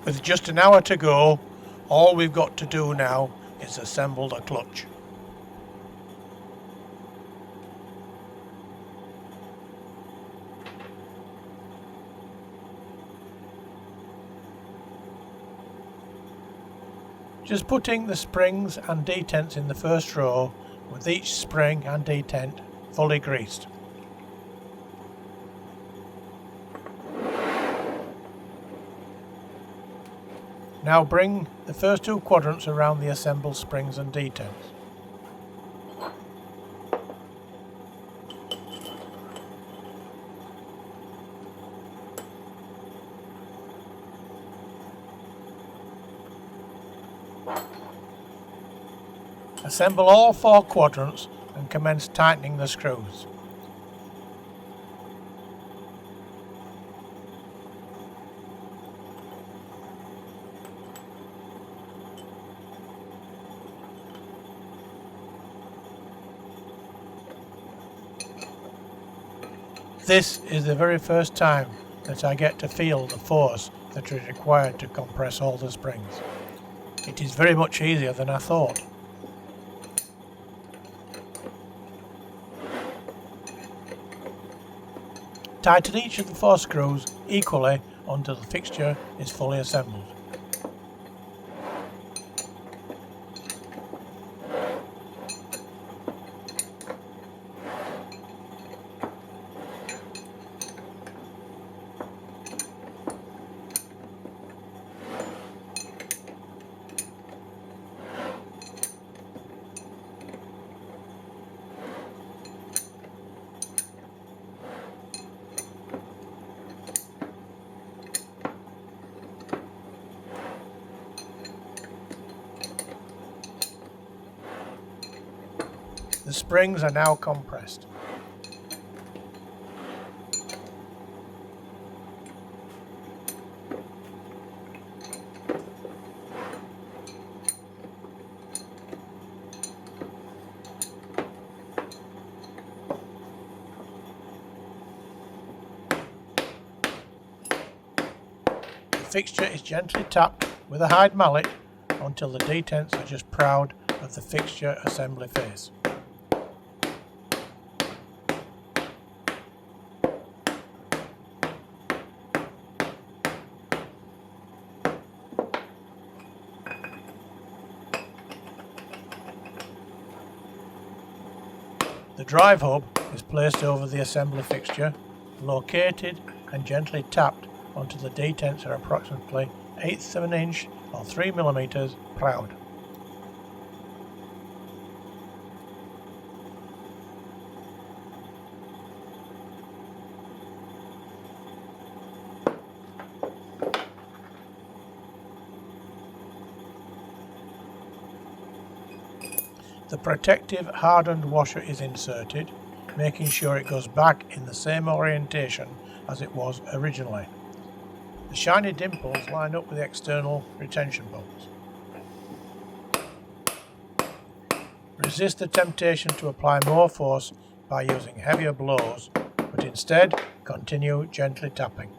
With just an hour to go, all we've got to do now is assemble the clutch. Just putting the springs and detents in the first row, with each spring and detent fully greased. Now bring the first two quadrants around the assembled springs and detents. Assemble all four quadrants and commence tightening the screws. This is the very first time that I get to feel the force that is required to compress all the springs. It is very much easier than I thought. Tighten each of the four screws equally until the fixture is fully assembled. The springs are now compressed. The fixture is gently tapped with a hide mallet until the detents are just proud of the fixture assembly face. The drive hub is placed over the assembly fixture, located and gently tapped until the detents are approximately 1/8 of an inch or 3 mm proud. The protective hardened washer is inserted, making sure it goes back in the same orientation as it was originally. The shiny dimples line up with the external retention bolts. Resist the temptation to apply more force by using heavier blows, but instead continue gently tapping.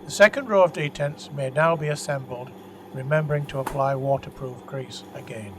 The second row of detents may now be assembled, remembering to apply waterproof grease again.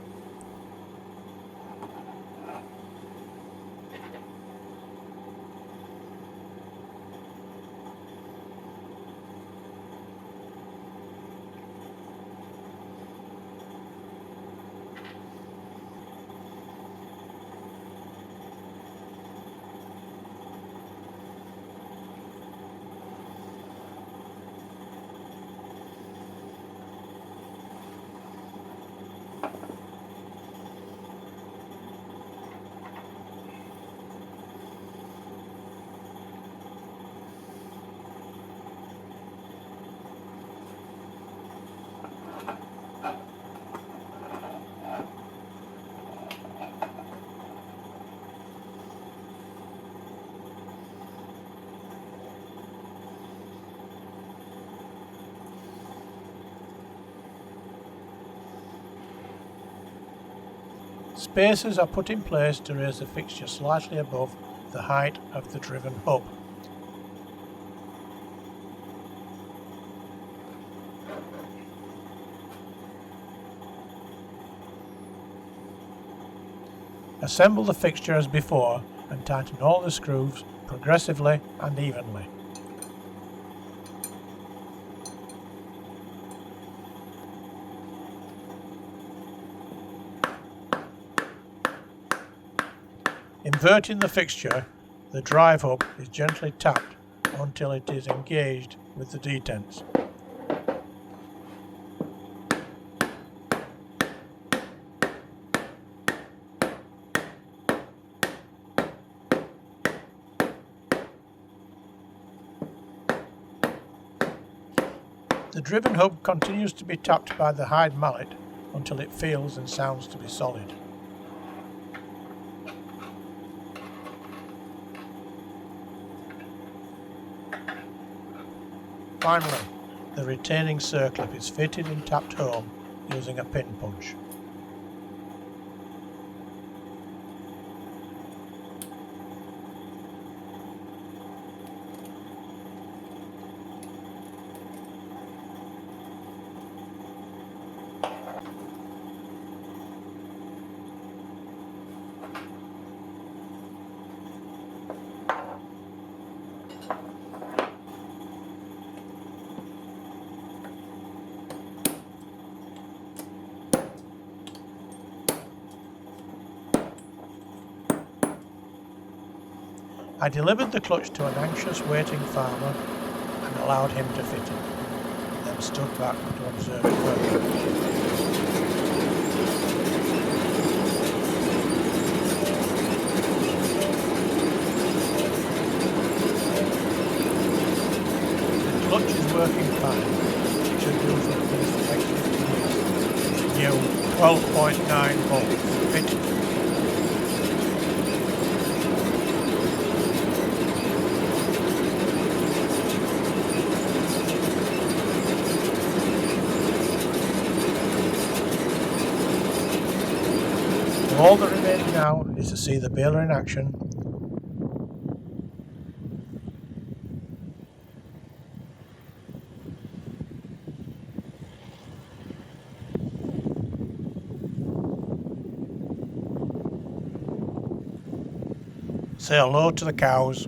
Spacers are put in place to raise the fixture slightly above the height of the driven hub. Assemble the fixture as before and tighten all the screws progressively and evenly. Inverting the fixture, the drive hub is gently tapped until it is engaged with the detents. The driven hub continues to be tapped by the hide mallet until it feels and sounds to be solid. Finally, the retaining circlip is fitted and tapped home using a pin punch. I delivered the clutch to an anxious waiting farmer and allowed him to fit it, then stood back to observe it further. The clutch is working fine. It should do for at least the next 50 years. New 12.9 volts fitted. All that remains now is to see the baler in action . Say hello to the cows.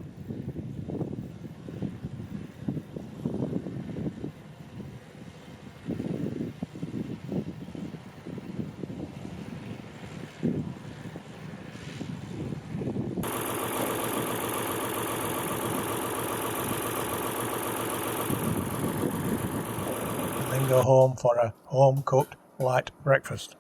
Then go home for a home-cooked light breakfast.